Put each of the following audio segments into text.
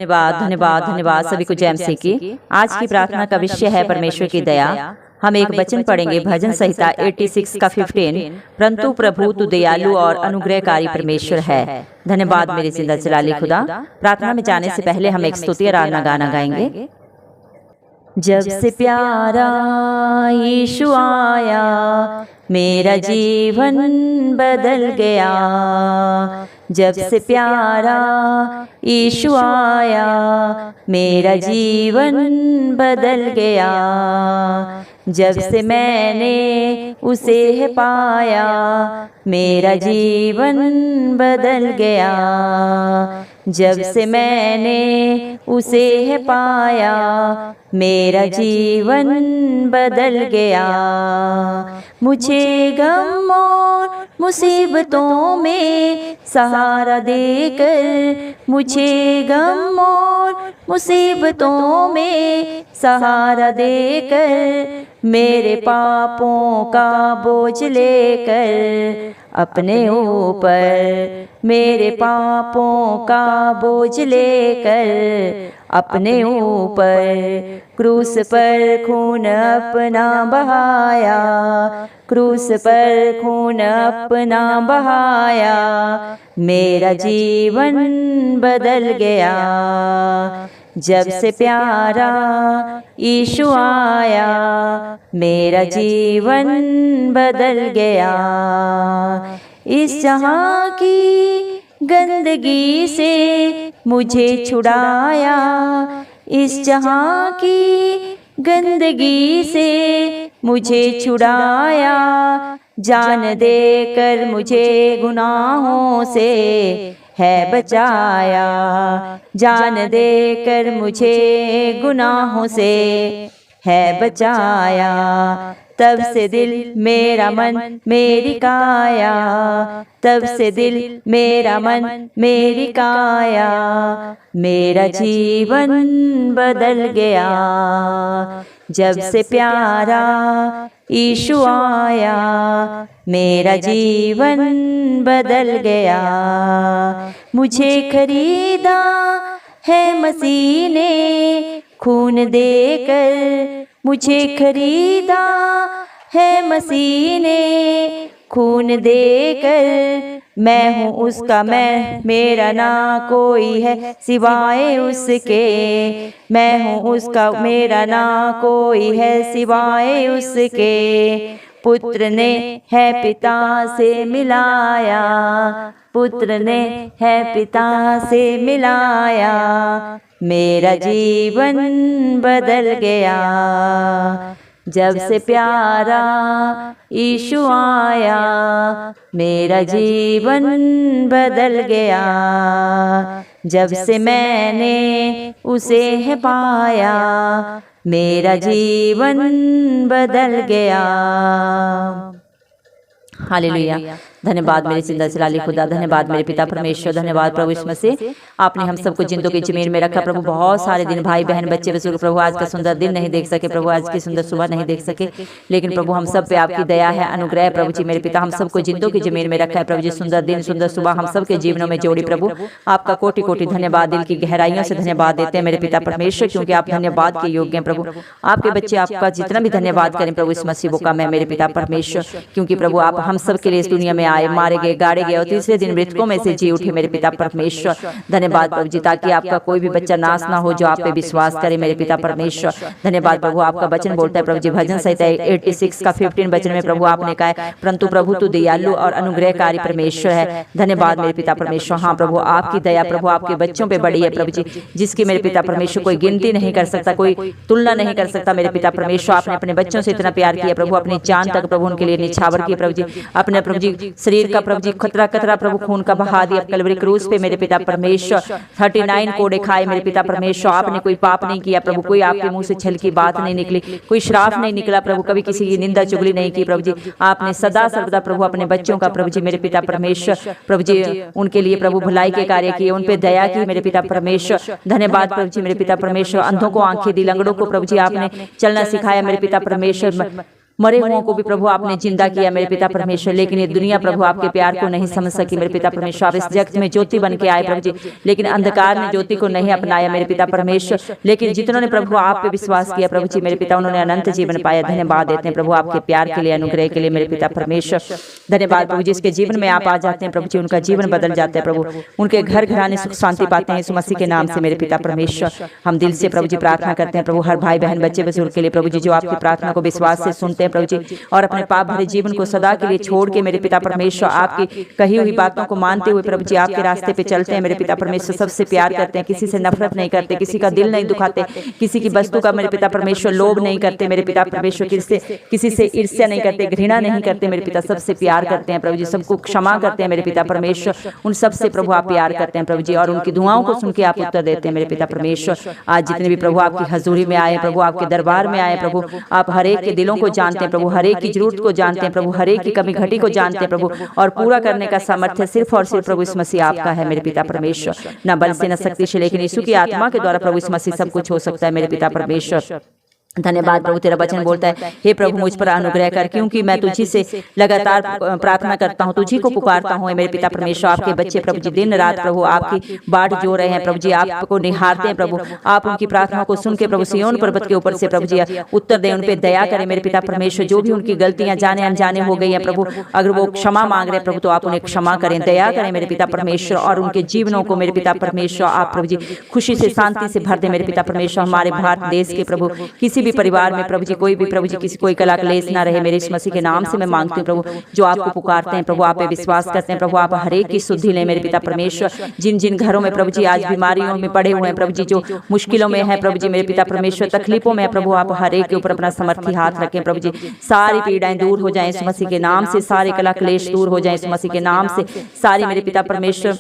धन्यवाद धन्यवाद धन्यवाद सभी को जय मसीह की। आज की प्रार्थना का विषय है परमेश्वर की दया। हम एक वचन पढ़ेंगे भजन संहिता 86 का 15। परंतु प्रभु तू दयालु और अनुग्रहकारी परमेश्वर है। धन्यवाद मेरे जिंदा जलाली खुदा। प्रार्थना में जाने से पहले हम एक स्तुति आराधना गाना गाएंगे। जब से प्यारा यीशु आया मेरा जीवन बदल गया। जब से प्यारा यीशु आया मेरा जीवन बदल गया। जब से मैंने उसे है पाया मेरा जीवन बदल गया। जब से मैंने उसे है पाया मेरा जीवन बदल गया। मुझे गम और मुसीबतों में सहारा देकर, मुझे गम और मुसीबतों में सहारा देकर, मेरे पापों का बोझ लेकर अपने ऊपर, मेरे पापों का बोझ लेकर अपने ऊपर क्रूस पर खून अपना बहाया, क्रूस पर खून अपना बहाया मेरा जीवन बदल गया। जब से प्यारा यीशु आया मेरा जीवन बदल गया। इस जहां की गंदगी से मुझे छुड़ाया, इस जहां की गंदगी से मुझे छुड़ाया। जान देकर मुझे गुनाहों से है बचाया, जान देकर मुझे गुनाहों से है बचाया। तब से दिल मेरा मन मेरी काया, तब से दिल मेरा मन मेरी काया मेरा जीवन बदल गया। जब से प्यारा यीशु आया मेरा जीवन बदल गया। मुझे खरीदा है मसीह ने खून देकर, मुझे खरीदा है मसीह ने खून देकर। मैं हूँ उसका, मैं मेरा ना कोई है सिवाय उसके, मैं हूँ उसका मेरा ना कोई है सिवाय उसके। पुत्र ने है पिता से मिलाया, पुत्र ने है पिता से मिलाया मेरा जीवन बदल गया। जब से प्यारा यीशु आया मेरा जीवन बदल गया। जब से मैंने उसे है पाया मेरा जीवन बदल गया। हालेलुया। धन्यवाद मेरे जिंदा जलाली खुदा, धन्यवाद मेरे पिता परमेश्वर, धन्यवाद प्रभु यीशु मसीह। आपने हम सबको जिंदों की जमीन में रखा प्रभु। बहुत सारे दिन भाई बहन बच्चे बुजुर्ग प्रभु आज का सुंदर दिन नहीं देख सके प्रभु, आज की सुंदर सुबह नहीं देख सके, लेकिन प्रभु हम सब पे आपकी दया है, अनुग्रह प्रभु जी। मेरे पिता हम सबको जिंदों की जमीन में रखा है प्रभु जी। सुंदर दिन सुंदर सुबह हम सबके जीवनों में जोड़ी प्रभु। आपका कोटि कोटि धन्यवाद, दिल की गहराइयों से धन्यवाद देते हैं मेरे पिता परमेश्वर, क्योंकि आप धन्यवाद के योग्य हैं प्रभु। आपके बच्चे आपका जितना भी धन्यवाद करें प्रभु इस मसीह का मैं मेरे पिता परमेश्वर, क्योंकि प्रभु आप हम सब के लिए इस दुनिया में आए, मारे गए, गाड़े गए और तीसरे दिन मृतकों में से जी उठे मेरे पिता परमेश्वर। धन्यवाद प्रभु जी, ताकि आपका कोई भी बच्चा नाश ना हो जो आप पे विश्वास करे मेरे पिता परमेश्वर। धन्यवाद प्रभु, आपका वचन बोलता है प्रभु जी भजन संहिता 86 का 15 वचन में प्रभु आपने कहा है परंतु प्रभु तू दयालु और अनुग्रहकारी परमेश्वर है। धन्यवाद मेरे पिता परमेश्वर। हाँ प्रभु, आपकी दया प्रभु आपके बच्चों पे बड़ी है प्रभु जी, जिसकी मेरे पिता परमेश्वर कोई गिनती नहीं कर सकता, कोई तुलना नहीं कर सकता मेरे पिता परमेश्वर। आपने अपने बच्चों से इतना प्यार किया प्रभु, अपनी जान तक प्रभु उनके लिए निछावर किया प्रभु जी। अपने प्रभु जी शरीर का प्रभु जी खतरा खतरा प्रभु खून का बहा दिया कलवरी क्रूस पे मेरे पिता परमेश्वर। 39 कोड़े खाए मेरे पिता परमेश्वर। आपने कोई पाप नहीं किया प्रभु, कोई आपके मुंह से छल की बात नहीं निकली, कोई श्राप नहीं निकला प्रभु, कभी किसी की निंदा चुगली नहीं की प्रभु जी। आपने सदा सर्वदा प्रभु अपने बच्चों का प्रभु जी मेरे पिता परमेश्वर प्रभु जी उनके लिए प्रभु भलाई के कार्य किए, उन पे दया की मेरे पिता परमेश्वर। धन्यवाद प्रभु जी मेरे पिता परमेश्वर। अंधों को आंखें दी, लंगड़ों को प्रभु जी आपने चलना सिखाया मेरे पिता परमेश्वर। मरे हुओं को भी प्रभु आपने जिंदा किया मेरे पिता परमेश्वर, लेकिन ये दुनिया प्रभु आपके प्यार को नहीं समझ सकी मेरे पिता परमेश्वर। आप इस जगत में ज्योति बन के आए प्रभु जी, लेकिन अंधकार ने ज्योति को नहीं अपनाया मेरे पिता परमेश्वर। लेकिन जितनों ने प्रभु आप पे विश्वास किया प्रभु जी मेरे पिता, उन्होंने अनंत जीवन पाया। धन्यवाद देते हैं प्रभु आपके प्यार के लिए, अनुग्रह के लिए मेरे पिता परमेश्वर। धन्यवाद प्रभु, जिसके जीवन में आप आ जाते हैं प्रभु जी, उनका जीवन बदल जाता है प्रभु, उनके घर घराने सुख शांति पाते हैं यीशु मसीह के नाम से मेरे पिता परमेश्वर। हम दिल से प्रभु जी प्रार्थना करते हैं प्रभु हर भाई बहन बच्चे बुजुर्ग के लिए प्रभु जी, जो आपकी प्रार्थना को विश्वास से सुनते हैं प्रभु जी, और अपने पाप भरे जीवन को सदा के लिए छोड़ के मेरे पिता परमेश्वर आपकी कही हुई बातों को मानते हुए प्रभु जी आपके रास्ते पे चलते हैं मेरे पिता परमेश्वर। सबसे प्यार करते हैं, किसी से नफरत नहीं करते, किसी का दिल नहीं दुखाते, किसी की वस्तु का मेरे पिता परमेश्वर लोभ नहीं करते मेरे पिता परमेश्वर, किसी से ईर्ष्या नहीं करते, घृणा नहीं करते मेरे पिता, सबसे प्यार करते हैं प्रभु जी, सबको क्षमा करते हैं मेरे पिता परमेश्वर। उन सबसे प्रभु आप प्यार करते हैं प्रभु जी, और उनकी दुआओं को सुन के आप उत्तर देते हैं मेरे पिता परमेश्वर। आज जितने भी प्रभु आपकी हजूरी में आए प्रभु, आपके दरबार में आए प्रभु, आप हरेक के दिलों को जानते हैं प्रभु, हरेक की जरूरत को जानते हैं प्रभु, हरेक की कमी घटी को जानते हैं प्रभु, और पूरा करने का सामर्थ्य सिर्फ और सिर्फ प्रभु इस मसीह आपका है मेरे पिता परमेश्वर। न बल से न शक्ति से, लेकिन यीशु की आत्मा के द्वारा प्रभु इस मसीह सब कुछ हो सकता है मेरे पिता परमेश्वर। धन्यवाद प्रभु, तेरा वचन बोलता है हे प्रभु मुझ पर अनुग्रह कर, क्योंकि मैं तुझी से लगातार प्रार्थना करता हूँ, तुझी को पुकारता हूँ मेरे पिता परमेश्वर। आपके बच्चे प्रभु जी दिन रात प्रभु आपकी बाट जो रहे हैं प्रभु जी, आपको निहारते हैं प्रभु, आप उनकी प्रार्थना को सुन के प्रभु सिय्योन पर्वत के ऊपर से प्रभु जी उत्तर दें, उन पे दया करें मेरे पिता परमेश्वर। जो भी उनकी गलतियां जाने अनजाने हो गई हैं प्रभु, अगर वो क्षमा मांग रहे हैं प्रभु, तो आप उन्हें क्षमा करें, दया करें मेरे पिता परमेश्वर, और उनके जीवनों को मेरे पिता परमेश्वर आप प्रभु जी खुशी से शांति से भर दे मेरे पिता परमेश्वर। हमारे भारत देश के प्रभु किसी भी परिवार में प्रभु जी कोई भी प्रभु जी किसी कोई कला क्लेश ना रहे मेरे इस मसीह के नाम से मैं मांगती हूँ प्रभु। जो आपको पुकारते हैं प्रभु, आप पे विश्वास करते हैं प्रभु, आप हरेक की शुद्धि लें मेरे पिता परमेश्वर। जिन जिन घरों में प्रभु जी आज बीमारियों में पड़े हुए हैं प्रभु जी, जो मुश्किलों में है प्रभु जी मेरे पिता परमेश्वर, तकलीफों में प्रभु, आप हरेक के ऊपर अपना समर्थी हाथ रखें प्रभु जी। सारी पीड़ाएं दूर हो जाएं इस मसीह के नाम से, सारे कला क्लेश दूर हो जाएं इस मसीह के नाम से, सारी मेरे पिता परमेश्वर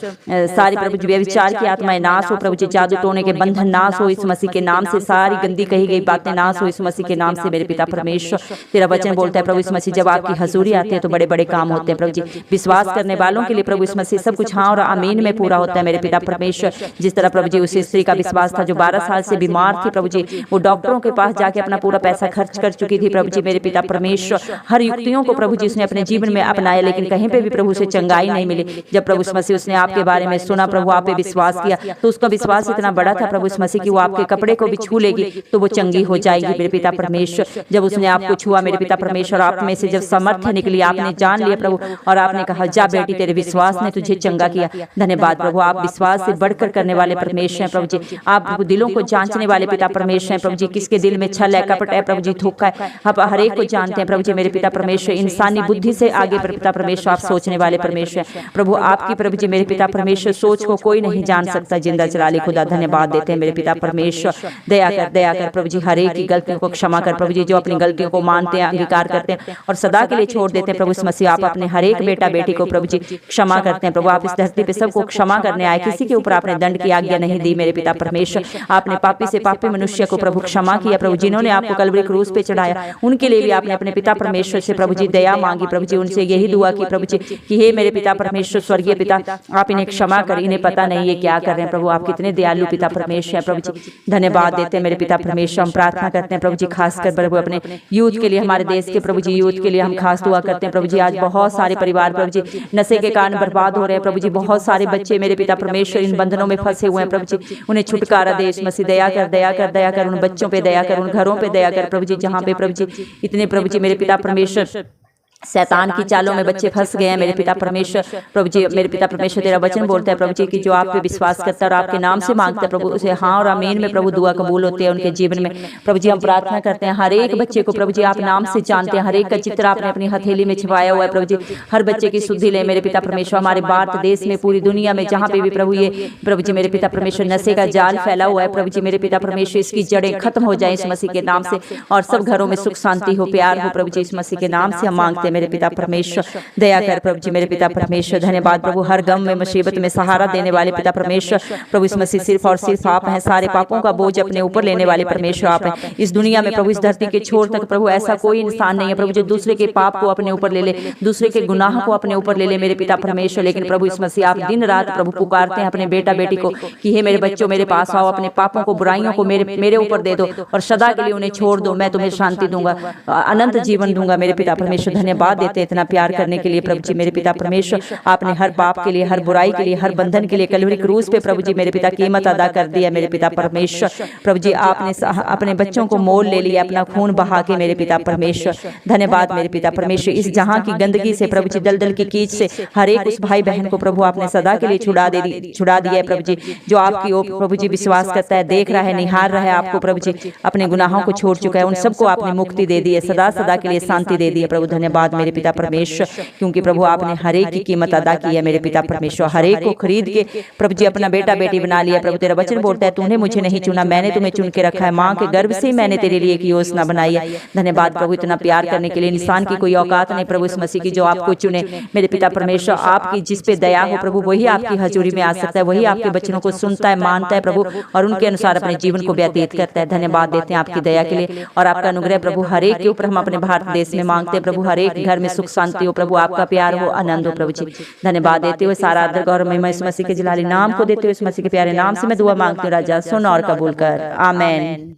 सारी प्रभु जी व्यभिचार की आत्माएं नाश हो प्रभु जी, जादू टोने के बंधन नाश हो इस मसीह के नाम से, सारी गंदी कही गई बातें नाश हो इस मसीह के नाम से मेरे पिता परमेश्वर। तेरा वचन बोलता है प्रभु इस मसीह जब आपकी हजूरी आती है तो बड़े बड़े काम होते हैं प्रभु जी। विश्वास करने वालों के लिए प्रभु इस मसीह सब कुछ हाँ और आमीन में पूरा होता है मेरे पिता परमेश्वर। जिस तरह प्रभु जी उस स्त्री का विश्वास था जो 12 साल से बीमार थी प्रभु जी, वो डॉक्टरों के पास जाके अपना पूरा पैसा खर्च कर चुकी थी प्रभु जी मेरे पिता परमेश्वर। हर युक्तियों को प्रभु जी उसने अपने जीवन में अपनाया, लेकिन कहीं पे भी प्रभु उसे चंगाई नहीं मिली। जब प्रभु इस मसीह उसने आपके बारे में सुना प्रभु, आप पे विश्वास किया, तो उसका विश्वास इतना बड़ा था प्रभु इस मसीह की वो आपके कपड़े को भी छू लेगी तो वो चंगी हो जाएगी मेरे पिता परमेश्वर। जब उसने आपको छुआ मेरे पिता परमेश्वर, आप में से जब सामर्थ्य निकली, आपने जान लिया प्रभु, और आपने कहा जा बेटी तेरे विश्वास ने तुझे चंगा किया। धन्यवाद प्रभु, आप विश्वास से बढ़कर करने वाले परमेश्वर हैं प्रभु जी। आप प्रभु दिलों को जांचने वाले पिता परमेश्वर हैं प्रभु जी। किसके दिल में छल है, कपट है प्रभु जी, धोखा है, आप हर एक को जानते हैं प्रभु जी मेरे पिता परमेश्वर। इंसानी बुद्धि से आगे पिता परमेश्वर आप सोचने वाले परमेश्वर हैं प्रभु। आपकी प्रभु जी मेरे पिता परमेश्वर सोच को कोई नहीं जान सकता। जिंदा चलाली खुदा धन्यवाद देते हैं मेरे पिता परमेश्वर। दया कर प्रभु जी, हर एक की गलतियों को क्षमा कर प्रभु जी। जो अपनी गलतियों को मानते हैं, अंगीकार करते हैं और सदा के लिए छोड़ देते हैं प्रभु इस मसीह, आप अपने हर एक बेटा बेटी को प्रभु जी क्षमा करते हैं प्रभु। आप इस धरती पे सबको क्षमा करने आए, किसी के ऊपर आपने दंड की आज्ञा नहीं दी मेरे पिता परमेश्वर। आपने पापी से पापी मनुष्य को प्रभु क्षमा किया प्रभु। जिन्होंने आपको कलवरी क्रूस पे चढ़ाया उनके लिए भी आपने अपने पिता परमेश्वर से प्रभु जी दया मांगी प्रभु जी। उनसे यही दुआ की प्रभु जी कि हे मेरे पिता परमेश्वर, स्वर्गीय पिता, आप इन्हें क्षमा कर, इन्हें पता नहीं ये क्या कर रहे हैं प्रभु। आप कितने दयालु पिता परमेश्वर हैं प्रभु जी। धन्यवाद देते हैं मेरे पिता परमेश्वर। हम प्रार्थना करते हैं प्रभु जी खासकर प्रभु अपने यूथ के लिए, हमारे देश के प्रभु जी यूथ के लिए हम खास दुआ करते हैं प्रभु जी। आज बहुत सारे परिवार प्रभु जी नशे के कारण बर्बाद हो रहे हैं प्रभु जी। बहुत सारे बच्चे मेरे पिता परमेश्वर इन बंधनों में फंसे हुए हैं प्रभु जी। उन्हें छुटकारा दे इस मसीह। दया कर उन बच्चों पे दया कर, उन घरों पे दया कर प्रभु जी जहाँ पे प्रभु जी इतने प्रभु जी मेरे पिता परमेश्वर शैतान की चालों में बच्चे फंस गए हैं मेरे पिता परमेश्वर। प्रभु जी मेरे पिता परमेश्वर, तेरा वचन बोलता है प्रभु जी कि जो आप पे विश्वास करता है और आपके नाम से मांगता है प्रभु, उसे हाँ और आमीन में प्रभु दुआ कबूल होते हैं उनके जीवन में प्रभु जी। हम प्रार्थना करते हैं हर एक बच्चे को प्रभु जी आप नाम से जानते हैं, हर एक का चित्र आपने अपनी हथेली में छिपाया हुआ है प्रभु जी। हर बच्चे की शुद्धि ले मेरे पिता परमेश्वर। हमारे भारत देश में, पूरी दुनिया में जहाँ पे भी प्रभु ये प्रभु जी मेरे पिता परमेश्वर नशे का जाल फैला हुआ है प्रभु जी मेरे पिता परमेश्वर, इसकी जड़ें खत्म हो जाए इस मसीह के नाम से, और सब घरों में सुख शांति हो, प्यार हो प्रभु जी इस मसीह के नाम से हम मांगते हैं मेरे पिता परमेश्वर, दया कर प्रभु जी मेरे पिता परमेश्वर। धन्यवाद प्रभु, हर गम में मुसीबत में सहारा देने वाले पिता परमेश्वर प्रभु इस मसीह सिर्फ और सिर्फ आप हैं। सारे पापों का बोझ अपने ऊपर लेने वाले परमेश्वर आप हैं। इस दुनिया में प्रभु, इस धरती के छोर तक प्रभु ऐसा कोई इंसान नहीं है प्रभु जो दूसरे के पाप को अपने ऊपर ले ले, दूसरे के गुनाह को अपने ऊपर ले ले मेरे पिता परमेश्वर। लेकिन प्रभु इस मसीह आप दिन रात प्रभु पुकारते हैं अपने बेटा बेटी को कि हे मेरे बच्चों मेरे पास आओ, अपने पापों को बुराइयों को मेरे ऊपर दे दो और सदा के लिए उन्हें छोड़ दो, मैं तुम्हें शांति दूंगा, अनंत जीवन दूंगा मेरे पिता परमेश्वर। धन्यवाद देते इतना प्यार करने के लिए प्रभु जी मेरे पिता परमेश्वर। आपने हर पाप के लिए, हर बुराई के लिए, हर बंधन के लिए कलवरी क्रूस पे प्रभु जी मेरे पिता कीमत अदा कर दिया मेरे पिता परमेश्वर। प्रभु जी आपने अपने बच्चों को मोल ले लिया अपना खून बहा के मेरे पिता परमेश्वर। धन्यवाद मेरे पिता परमेश्वर। इस जहां की गंदगी से प्रभु जी, दलदल की कीच से हर एक उस भाई बहन को प्रभु आपने सदा के लिए छुड़ा दिया है प्रभु जी, जो आपकी ओर प्रभु जी विश्वास करता है, देख रहा है, निहार रहा है आपको प्रभु जी, अपने गुनाहों को छोड़ चुका है, उन सबको आपने मुक्ति दे दी है, सदा सदा के लिए शांति दे दी है प्रभु। धन्यवाद मेरे पिता परमेश्वर, क्योंकि प्रभु आपने हर एक की कीमत अदा की है मेरे पिता परमेश्वर। हर एक को खरीद के प्रभु जी अपना बेटा बेटी बना लिया प्रभु। तेरा वचन बोलता है तूने मुझे नहीं चुना, मैंने तुम्हें चुन के रखा है, माँ के गर्भ से मैंने तेरे लिए एक योजना बनाई है। धन्यवाद प्रभु इतना प्यार करने के लिए। इंसान की कोई औकात नहीं प्रभु इस मसीह की जो आपको चुने मेरे पिता परमेश्वर। आपकी जिस पे दया हो प्रभु वही आपकी हजूरी में आ सकता है, वही आपके बच्चों को सुनता है, मानता है प्रभु और उनके अनुसार अपने जीवन को व्यतीत करता है। धन्यवाद देते हैं आपकी दया के लिए और आपका अनुग्रह प्रभु हर एक के ऊपर हम अपने भारत देश में मांगते हैं प्रभु। हर एक घर में सुख शांति हो प्रभु, आपका प्यार हो, आनंद हो प्रभु जी। धन्यवाद देते हुए सारा आदर गौरव महिमा इस मसीह के जलाली नाम को देते हुए इस मसीह के प्यारे नाम से मैं दुआ मांगती हूँ राजा, सुन और कबूल कर, आमेन।